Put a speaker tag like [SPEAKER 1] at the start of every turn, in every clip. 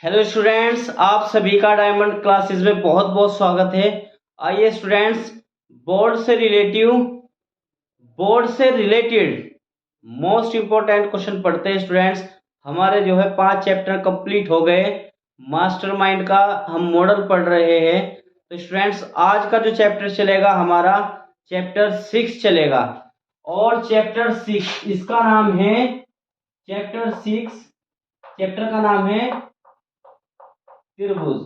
[SPEAKER 1] Hello students, आप सभी का डायमंड क्लासेस में बहुत बहुत स्वागत है। आइए स्टूडेंट्स, बोर्ड से रिलेटेड मोस्ट इंपॉर्टेंट क्वेश्चन पढ़ते हैं। स्टूडेंट्स, हमारे जो है 5 चैप्टर कंप्लीट हो गए। मास्टरमाइंड का हम मॉडल पढ़ रहे हैं। तो स्टूडेंट्स, आज का जो चैप्टर चलेगा हमारा चैप्टर 6 चलेगा। और चैप्टर 6 इसका नाम है चैप्टर का नाम है त्रिभुज।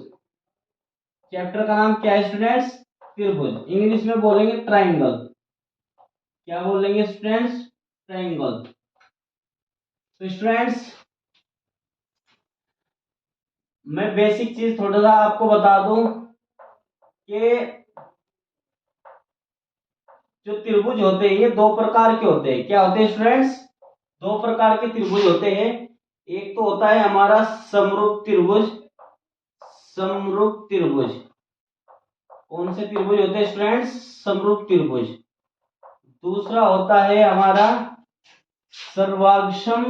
[SPEAKER 1] चैप्टर का नाम क्या है स्टूडेंट्स? त्रिभुज। इंग्लिश में बोलेंगे ट्राइंगल। क्या बोलेंगे स्टूडेंट्स? ट्राइंगल। तो स्टूडेंट्स, मैं बेसिक चीज थोड़ा सा आपको बता दूं कि जो त्रिभुज होते हैं ये 2 प्रकार के होते हैं। क्या होते हैं स्टूडेंट्स? 2 प्रकार के त्रिभुज होते हैं। एक तो होता है हमारा समरूप त्रिभुज। कौन से त्रिभुज होते हैं स्टूडेंट्स? समरूप त्रिभुज। दूसरा होता है हमारा सर्वाक्षम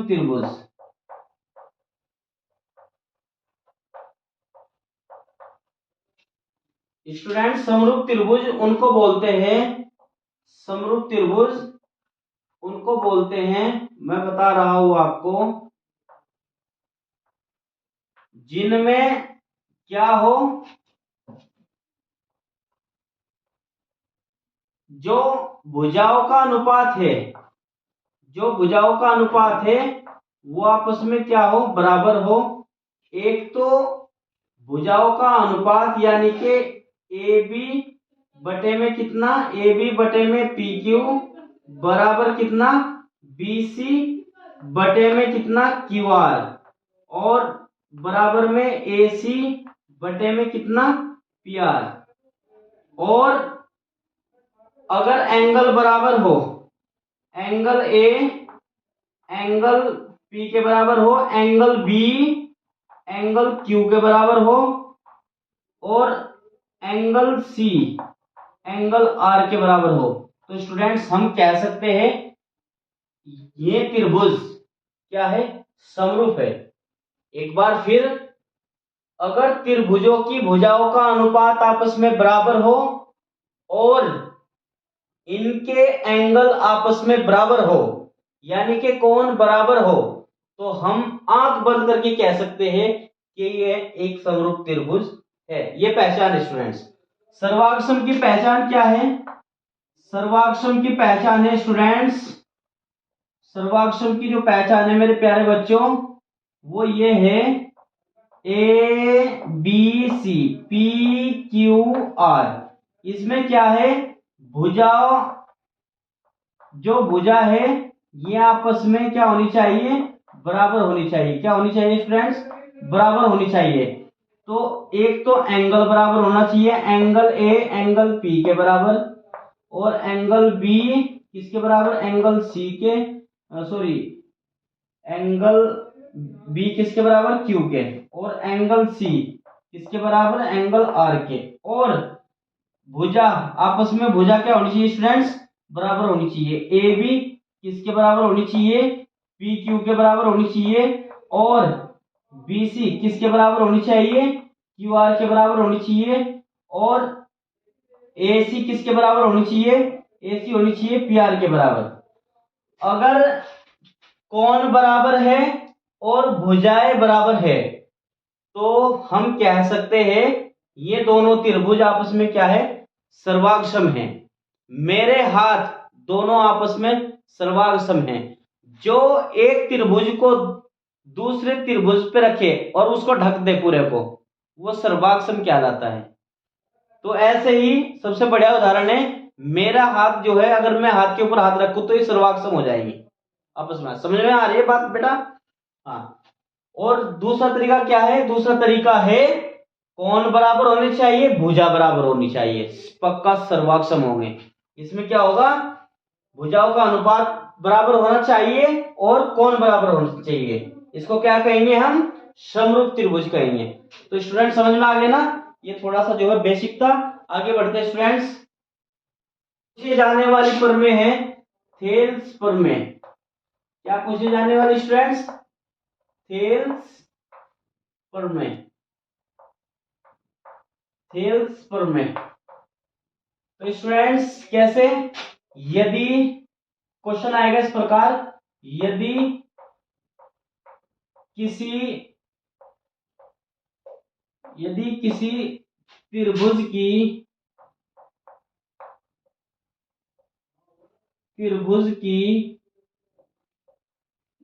[SPEAKER 1] त्रिभुज। स्टूडेंट, समरूप त्रिभुज उनको बोलते हैं, मैं बता रहा हूं आपको, जिनमें क्या हो, जो भुजाओं का अनुपात है वो आपस में क्या हो, बराबर हो। एक तो भुजाओं का अनुपात यानी कि ए बी बटे में कितना, ए बी बटे में पी क्यू बराबर कितना, बी सी बटे में कितना, क्यू आर, और बराबर में ए सी बटे में कितना, पी आर। और अगर एंगल बराबर हो, एंगल ए एंगल पी के बराबर हो, एंगल बी एंगल क्यू के बराबर हो, और एंगल सी एंगल आर के बराबर हो, तो स्टूडेंट्स हम कह सकते हैं ये त्रिभुज क्या है, समरूप है। एक बार फिर, अगर त्रिभुजों की भुजाओं का अनुपात आपस में बराबर हो और इनके एंगल आपस में बराबर हो, यानी कि कोण बराबर हो, तो हम आंख बंद करके कह सकते हैं कि ये एक समरूप त्रिभुज है। ये पहचान है स्टूडेंट्स। सर्वाक्षम की पहचान क्या है? सर्वाक्षम की पहचान है स्टूडेंट्स, सर्वाक्षम की जो पहचान है मेरे प्यारे बच्चों, वो ये है A B C P Q R. इसमें क्या है, जो भुजा है ये आपस में क्या होनी चाहिए, बराबर होनी चाहिए। क्या होनी चाहिए स्टूडेंट्स? बराबर होनी चाहिए। तो एक तो एंगल बराबर होना चाहिए, एंगल ए एंगल पी के बराबर, और एंगल बी किसके बराबर, एंगल सी के, सॉरी, एंगल बी किसके बराबर, क्यू के, और एंगल सी किसके बराबर, एंगल आर के। और भुजा आपस में भुजा क्या होनी चाहिए स्टूडेंट्स? बराबर होनी चाहिए। ए बी किसके बराबर होनी चाहिए, पी क्यू के बराबर होनी चाहिए, और बी सी किसके बराबर होनी चाहिए, क्यू आर के बराबर होनी चाहिए, और ए सी किसके बराबर होनी चाहिए, ए सी होनी चाहिए पी आर के बराबर। अगर कोण बराबर है और भुजाएं बराबर है तो हम कह सकते हैं ये दोनों त्रिभुज आपस में क्या है, सर्वाक्षम है। मेरे हाथ दोनों आपस में सर्वाक्षम हैं। जो एक त्रिभुज को दूसरे त्रिभुज पे रखे और उसको ढक दे पूरे को, वो सर्वाक्षम कहलाता है। तो ऐसे ही सबसे बढ़िया उदाहरण है, मेरा हाथ जो है, अगर मैं हाथ के ऊपर हाथ रखूं तो ये सर्वाक्षम हो जाएगी आपस में। समझ में आ रही है बात बेटा? हाँ। और दूसरा तरीका क्या है? दूसरा तरीका है कोण बराबर होने चाहिए, भुजा बराबर होनी चाहिए, पक्का सर्वाक्षम होंगे। इसमें क्या होगा, भुजाओं का अनुपात बराबर होना चाहिए और कोण बराबर होना चाहिए। इसको क्या कहेंगे हम? समरूप त्रिभुज कहेंगे। तो स्टूडेंट समझ में आ गया ना? ये थोड़ा सा जो है बेसिक था। आगे बढ़ते हैं स्टूडेंट्स। पूछे जाने वाली प्रमेय है थेल्स प्रमेय। क्या पूछे जाने वाली स्टूडेंट्स? थेल्स प्रमेय। थेल्स प्रमेय। तो स्टूडेंट्स कैसे? यदि क्वेश्चन आएगा इस प्रकार, यदि किसी त्रिभुज की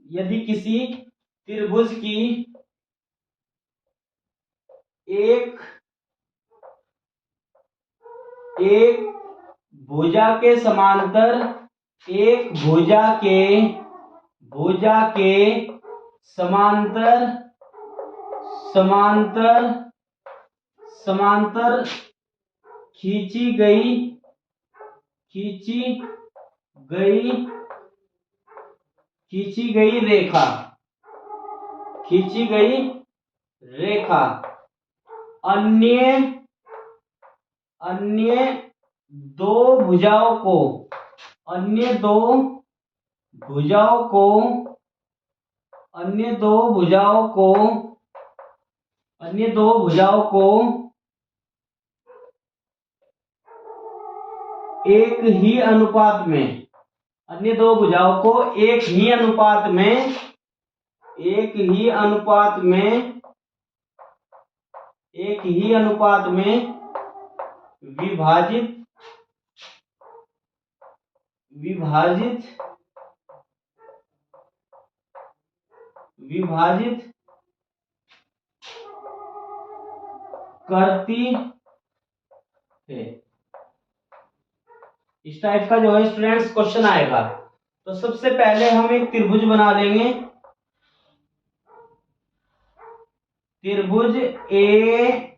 [SPEAKER 1] यदि किसी त्रिभुज की एक भुजा के समांतर समांतर खींची गई रेखा अन्य दो भुजाओं को एक ही अनुपात में विभाजित करती है। इस टाइप का जो है स्टूडेंट्स क्वेश्चन आएगा। तो सबसे पहले हम एक त्रिभुज बना लेंगे, त्रिभुज ए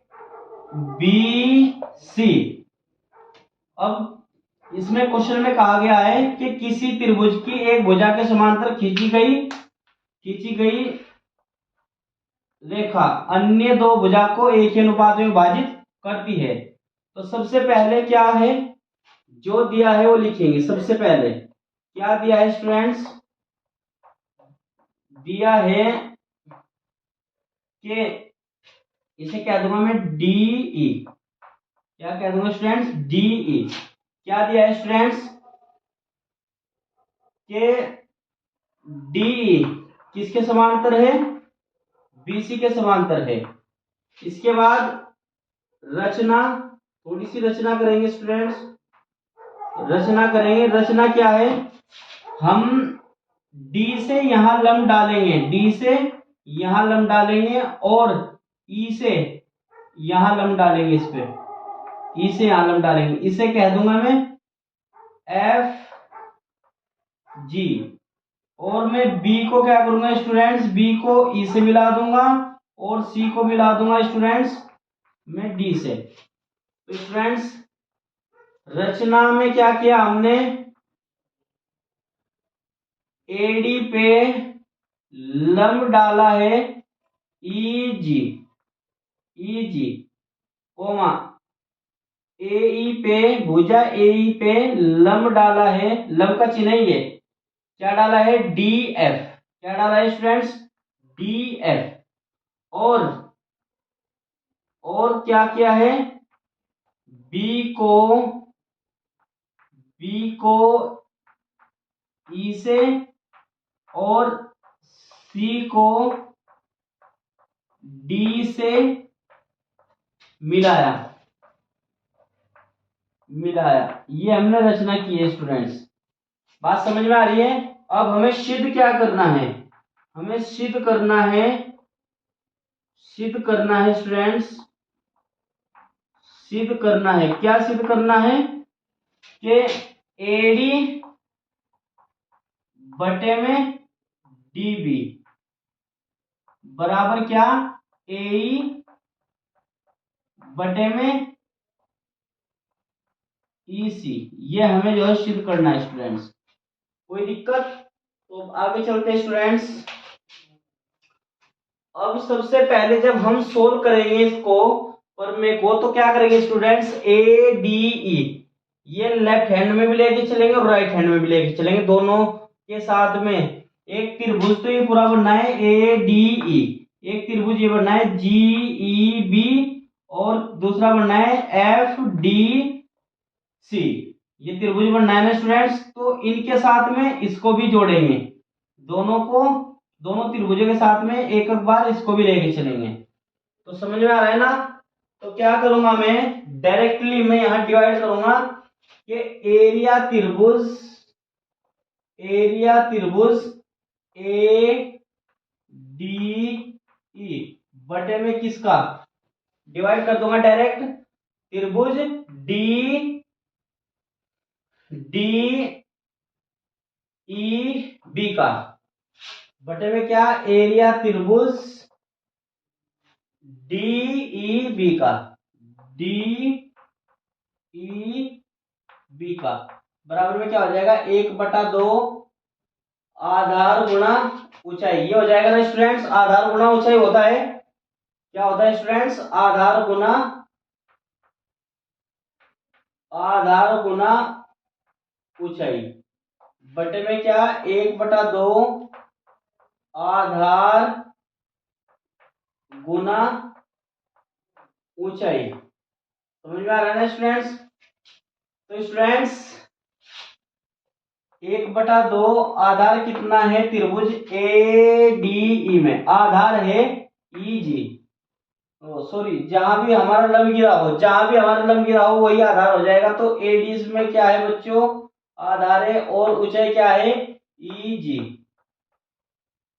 [SPEAKER 1] बी सी। अब इसमें क्वेश्चन में कहा गया है कि किसी त्रिभुज की एक भुजा के समांतर खींची गई रेखा अन्य दो भुजा को एक ही अनुपात में विभाजित करती है। तो सबसे पहले क्या है, जो दिया है वो लिखेंगे। सबसे पहले क्या दिया है स्टूडेंट्स? दिया है कि इसे क्या दूंगा मैं, डीई। क्या कह दूंगा स्टूडेंट्स? डीई। क्या दिया है स्टूडेंट्स? के डीई किसके समांतर है? बीसी के समांतर है। इसके बाद थोड़ी सी रचना करेंगे स्टूडेंट्स। रचना क्या है? हम डी से यहां लंब डालेंगे, और ई से यहां लंब डालेंगे। इस पे ई से यहां लंब डालेंगे। इसे कह दूंगा मैं एफ जी। और मैं बी को क्या करूंगा स्टूडेंट्स? बी को ई से मिला दूंगा और सी को मिला दूंगा स्टूडेंट्स मैं डी से। तो स्टूडेंट्स रचना में क्या किया हमने? एडी पे लंब डाला है ईजी कोमा एई पे भुजा एई पे लंब डाला है, लंब का चिन्ह ही है, क्या डाला है? डीएफ। क्या डाला है स्टूडेंट्स? डीएफ। और क्या किया है? बी को ई से और सी को डी से मिलाया। ये हमने रचना की है स्टूडेंट्स। बात समझ में आ रही है? अब हमें सिद्ध क्या करना है? हमें सिद्ध करना है स्टूडेंट्स, सिद्ध करना है। क्या सिद्ध करना है? कि एडी बटे में डीबी बराबर क्या? एई बटे में ईसी। ये हमें जो है सिद्ध करना है स्टूडेंट्स। कोई दिक्कत? तो आगे चलते हैं स्टूडेंट्स। अब सबसे पहले जब हम सोल्व करेंगे इसको प्रमेय को, तो क्या करेंगे स्टूडेंट्स? ए डी ई, ये लेफ्ट हैंड में भी लेके चलेंगे और राइट हैंड में भी लेके चलेंगे, दोनों के साथ में। एक त्रिभुज तो ये पूरा बनना है ए डी ई, एक त्रिभुज ये बनना है जी ई बी, और दूसरा बनना है एफ डी सी। ये त्रिभुज बनना है ना स्टूडेंट्स, तो इनके साथ में इसको भी जोड़ेंगे, दोनों को, दोनों त्रिभुजों के साथ में एक एक बार इसको भी लेके चलेंगे। तो समझ में आ रहा है ना। तो क्या करूंगा मैं, डायरेक्टली मैं यहां डिवाइड करूंगा कि एरिया त्रिभुज ए डी ई बटे में किसका, डिवाइड कर दूंगा डायरेक्ट, त्रिभुज डी डी ई बी का, बटे में क्या, एरिया त्रिभुज डी ई बी का, डी ई बी का बराबर में क्या हो जाएगा, 1/2 आधार गुणा ऊंचाई। ये हो जाएगा ना स्टूडेंट्स, आधार गुणा ऊंचाई होता है, क्या होता है स्टूडेंट्स, आधार गुणा ऊंचाई, बटे में क्या, 1/2 आधार गुना ऊंचाई। समझ में आ रहा है ना स्टूडेंट्स। तो स्टूडेंट्स 1/2 आधार कितना है त्रिभुज ए डी ई में, आधार है ई जी, सॉरी जहां भी हमारा लंब गिरा हो वही आधार हो जाएगा। तो ए डी में क्या है बच्चों, आधार है, और ऊंचाई क्या है, ई जी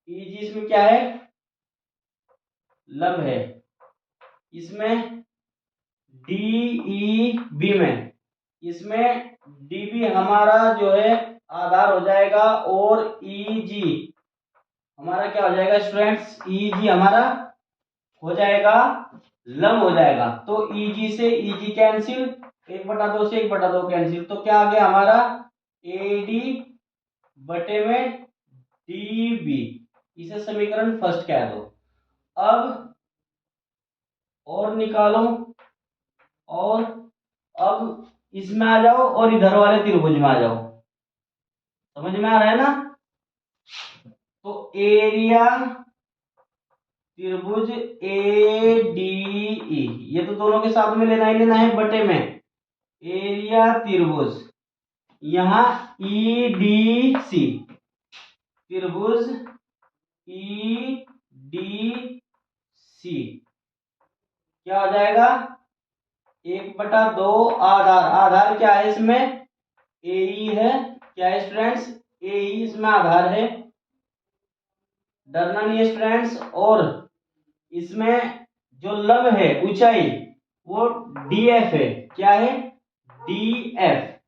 [SPEAKER 1] इसमें क्या है, लंब है। इसमें डी बी में, इसमें डी बी हमारा जो है आधार हो जाएगा, और ई जी हमारा क्या हो जाएगा स्टूडेंट्स, ई जी हमारा हो जाएगा लंब हो जाएगा। तो ई जी से ई जी कैंसिल, 1/2 से 1/2 कैंसिल, तो क्या आ गया हमारा, ए डी बटे में डी बी। इसे समीकरण फर्स्ट कह दो। अब और निकालो, और अब इसमें आ जाओ और इधर वाले त्रिभुज में आ जाओ। समझ में आ रहा है ना। तो एरिया त्रिभुज ए डी ई, ये तो दोनों के साथ में लेना ही लेना है, बटे में एरिया त्रिभुज, यहां ई डी सी, त्रिभुज ई डी सी क्या हो जाएगा, 1/2 आधार क्या है इसमें, ए ई है, क्या है स्टूडेंट्स, ए ई इसमें आधार है, डरना नहीं है स्टूडेंट्स। और इसमें जो लंब है ऊंचाई वो डी एफ है, क्या है, डी एफ।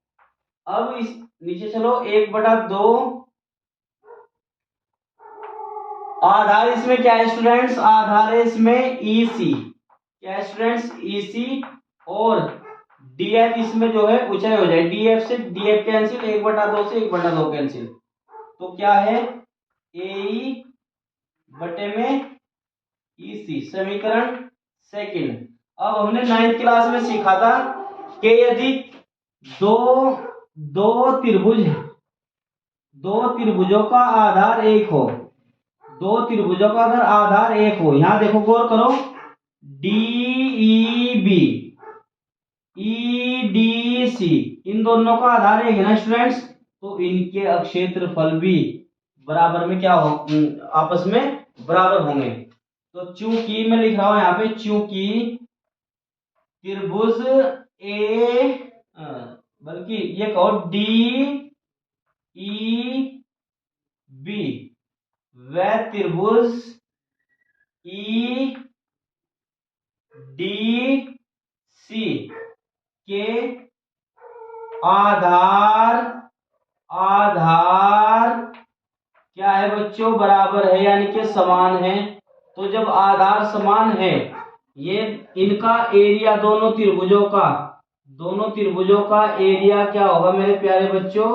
[SPEAKER 1] अब इस नीचे चलो, 1/2 आधार इसमें क्या है स्टूडेंट्स, आधार है इसमें ई सी, क्या है स्टूडेंट्स, ई सी, और डीएफ इसमें जो है ऊंचाई हो जाए, डीएफ से डीएफ कैंसिल, 1/2 से 1/2 कैंसिल, तो क्या है, ए ई बटे में ई सी, समीकरण सेकंड। अब हमने 9th क्लास में सीखा था कि यदि दो दो त्रिभुज दो त्रिभुजों का आधार एक हो, दो त्रिभुजों का अगर आधार एक हो, यहां देखो गौर करो, D E B E D C, इन दोनों का आधार एक है ना स्टूडेंट्स, तो इनके क्षेत्रफल भी बराबर में क्या हो, आपस में बराबर होंगे। तो चूंकि मैं लिख रहा हूं यहाँ पे, चूंकि त्रिभुज ए, बल्कि ये कहो डी ई बी व त्रिभुज ई डी सी के आधार क्या है बच्चों, बराबर है, यानी कि समान है। तो जब आधार समान है, ये इनका एरिया दोनों त्रिभुजों का एरिया क्या होगा मेरे प्यारे बच्चों,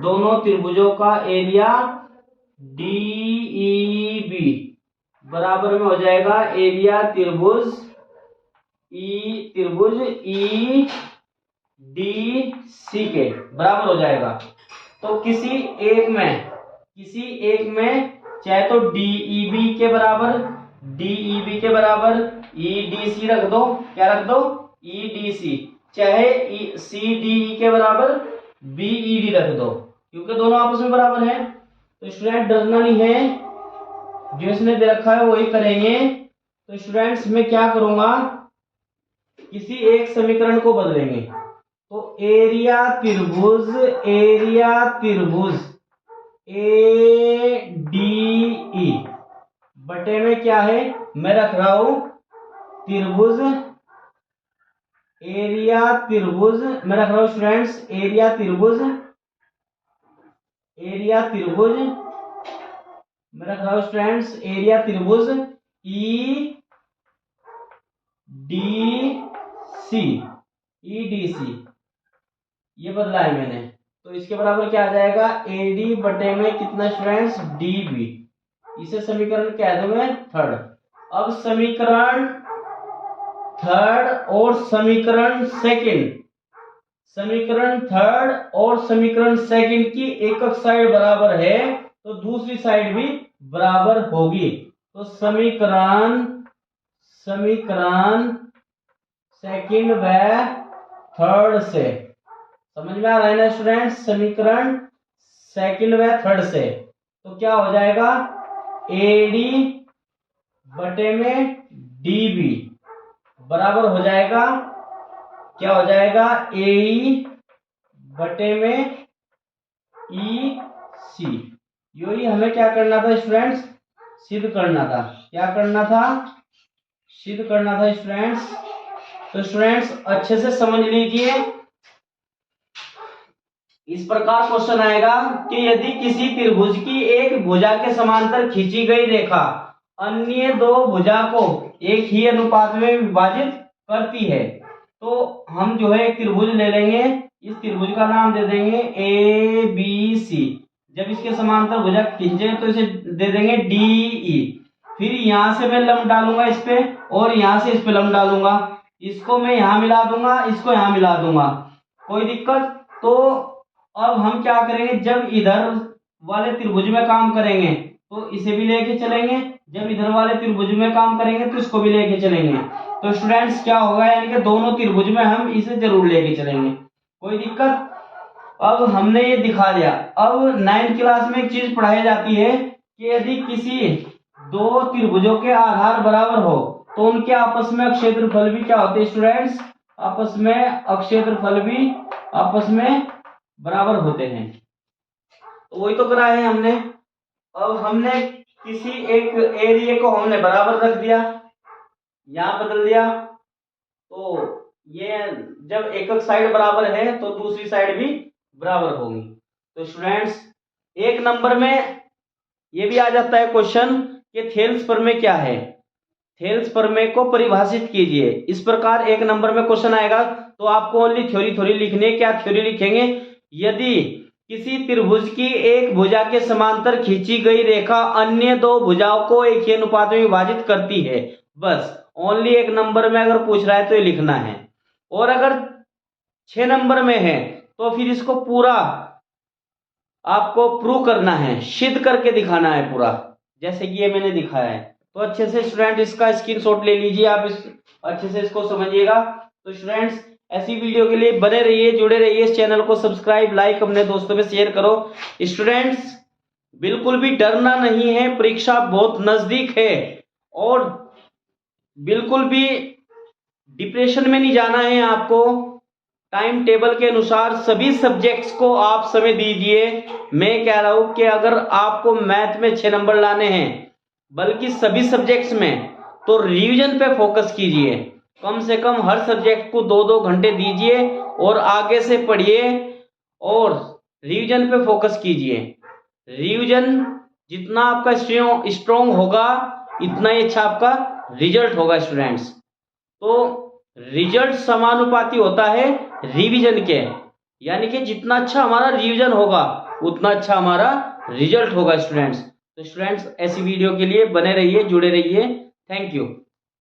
[SPEAKER 1] दोनों त्रिभुजों का एरिया डी बी बराबर में हो जाएगा एरिया त्रिभुज ई डी सी के बराबर हो जाएगा। तो किसी एक में चाहे तो डीईबी के बराबर ईडीसी रख दो, क्या रख दो, ईडीसी, चाहे सीडीई के बराबर बीईडी रख दो, क्योंकि दोनों आपस में बराबर है। तो स्टूडेंट डरना नहीं है, जो इसने दे रखा है वही करेंगे। तो स्टूडेंट्स मैं क्या करूंगा, किसी एक समीकरण को बदलेंगे। तो एरिया त्रिभुज ADE बटे में क्या है, मैं रख रहा हूं त्रिभुज, मैं रख रहा हूं स्टूडेंट्स एरिया त्रिभुज, मैं रख रहा हूं स्टूडेंट्स एरिया त्रिभुज EDC, ये बदला है मैंने। तो इसके बराबर क्या आ जाएगा, AD बटे में कितना स्टूडेंट्स, DB। इसे समीकरण कह दो मैं थर्ड। अब समीकरण थर्ड और समीकरण सेकंड की एक साइड बराबर है तो दूसरी साइड भी बराबर होगी। तो समीकरण सेकंड व थर्ड से, समझ में आ रहा है ना स्टूडेंट्स, समीकरण सेकंड व थर्ड से। तो क्या हो जाएगा, AD बटे में DB बराबर हो जाएगा, क्या हो जाएगा, AE बटे में EC। यही हमें क्या करना था स्टूडेंट्स, सिद्ध करना था। क्या करना था, सिद्ध करना था स्टूडेंट्स। तो स्टूडेंट्स अच्छे से समझ लीजिए, इस प्रकार क्वेश्चन आएगा कि यदि किसी त्रिभुज की एक भुजा के समांतर खींची गई रेखा अन्य दो भुजा को एक ही अनुपात में विभाजित करती है, तो हम जो है एक त्रिभुज ले लेंगे, इस त्रिभुज का नाम दे देंगे ABC। जब इसके समांतर भुजा खींचे तो इसे दे देंगे DE। फिर यहां से मैं लंब डालूंगा इस पे और यहां से इस पे लंब डालूंगा, इसको मैं यहां मिला दूंगा, इसको यहां मिला दूंगा, कोई दिक्कत। तो अब हम क्या करेंगे, जब इधर वाले त्रिभुज में काम करेंगे तो इसे भी लेके चलेंगे, जब इधर वाले त्रिभुज में काम करेंगे तो इसको भी लेके चलेंगे। तो स्टूडेंट्स क्या होगा, यानी कि दोनों त्रिभुज में हम इसे जरूर लेके चलेंगे, कोई दिक्कत। अब हमने ये दिखा दिया। अब 9th क्लास में एक चीज पढ़ाई जाती है कि यदि किसी दो त्रिभुजों के आधार बराबर हो तो उनके आपस में क्षेत्रफल भी क्या होते हैं स्टूडेंट्स, आपस में अक्षेत्रफल भी आपस में बराबर होते हैं। तो वही तो करा है हमने। अब हमने किसी एक एरिया को हमने बराबर रख दिया, यहां बदल दिया, तो ये जब एक साइड बराबर है तो दूसरी साइड भी बराबर होगी। तो स्टूडेंट्स एक नंबर में ये भी आ जाता है क्वेश्चन कि थेल्स प्रमेय क्या है, थेल्स प्रमेय को परिभाषित कीजिए। इस प्रकार एक नंबर में क्वेश्चन आएगा तो आपको ओनली थ्योरी लिखनी है। क्या थ्योरी लिखेंगे, यदि किसी त्रिभुज की एक भुजा के समांतर खींची गई रेखा अन्य दो भुजाओं को एक ही अनुपात में विभाजित करती है, बस ओनली एक नंबर में अगर पूछ रहा है तो ये लिखना है। और अगर 6 नंबर में है तो फिर इसको पूरा आपको प्रूव करना है, सिद्ध करके दिखाना है पूरा, जैसे कि ये मैंने दिखाया है। तो अच्छे से स्टूडेंट इसका स्क्रीनशॉट ले लीजिए, आप अच्छे से इसको समझिएगा। तो स्टूडेंट्स ऐसी वीडियो के लिए बने रहिए, जुड़े रहिए, इस चैनल को सब्सक्राइब, लाइक, अपने दोस्तों में शेयर करो। स्टूडेंट्स बिल्कुल भी डरना नहीं है, परीक्षा बहुत नजदीक है और बिल्कुल भी डिप्रेशन में नहीं जाना है आपको। टाइम टेबल के अनुसार सभी सब्जेक्ट्स को आप समय दीजिए। मैं कह रहा हूं कि अगर आपको मैथ में 6 नंबर लाने हैं बल्कि सभी सब्जेक्ट्स में, तो रिवीजन पे फोकस कीजिए। कम से कम हर सब्जेक्ट को 2-2 घंटे दीजिए और आगे से पढ़िए और रिवीजन पे फोकस कीजिए। रिवीजन जितना आपका स्ट्रॉन्ग होगा इतना ही अच्छा आपका रिजल्ट होगा स्टूडेंट्स। तो रिजल्ट समानुपाती होता है रिवीजन के, यानी कि जितना अच्छा हमारा रिवीजन होगा उतना अच्छा हमारा रिजल्ट होगा स्टूडेंट्स। तो स्टूडेंट्स ऐसी वीडियो के लिए बने रहिए, जुड़े रहिए। Thank you.